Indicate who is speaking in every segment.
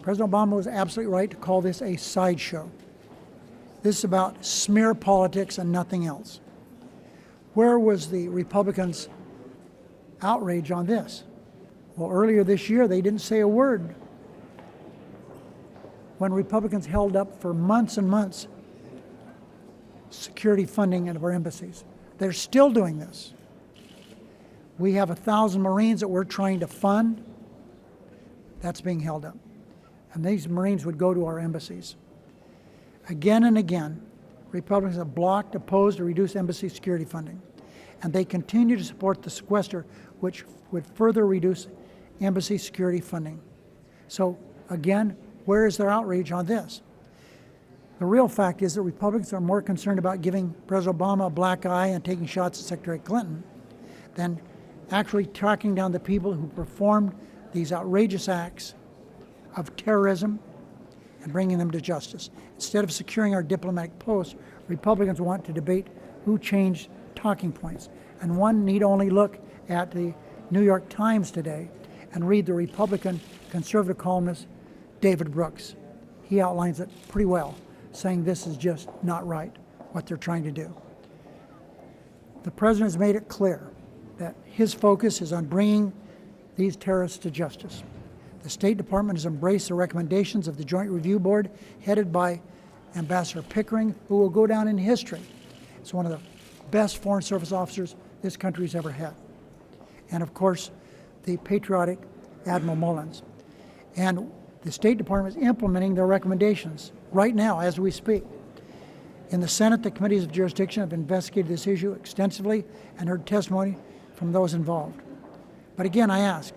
Speaker 1: President Obama was absolutely right to call this a sideshow. This is about smear politics and nothing else. Where was the Republicans' outrage on this? Well, earlier this year, they didn't say a word when Republicans held up for months and months security funding of our embassies. They're still doing this. We have 1,000 Marines that we're trying to fund. That's being held up. And these Marines would go to our embassies. Again and again, Republicans have blocked, opposed, or reduced embassy security funding. And they continue to support the sequester, which would further reduce embassy security funding. So again, where is their outrage on this? The real fact is that Republicans are more concerned about giving President Obama a black eye and taking shots at Secretary Clinton than actually tracking down the people who performed these outrageous acts of terrorism and bringing them to justice. Instead of securing our diplomatic posts, Republicans want to debate who changed talking points. And one need only look at the New York Times today and read the Republican conservative columnist David Brooks. He outlines it pretty well, saying this is just not right, what they're trying to do. The president has made it clear that his focus is on bringing these terrorists to justice. The State Department has embraced the recommendations of the Joint Review Board, headed by Ambassador Pickering, who will go down in history as one of the best Foreign Service officers this country's ever had. And of course, the patriotic Admiral Mullins. And the State Department is implementing their recommendations right now as we speak. In the Senate, the committees of jurisdiction have investigated this issue extensively and heard testimony from those involved. But again, I ask,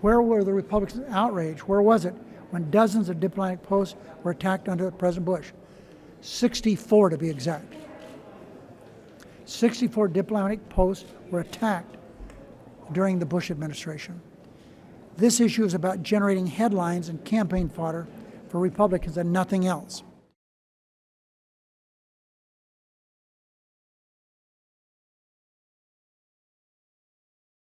Speaker 1: where were the Republicans' outrage? Where was it when dozens of diplomatic posts were attacked under President Bush? 64 to be exact. 64 diplomatic posts were attacked during the Bush administration. This issue is about generating headlines and campaign fodder for Republicans and nothing else.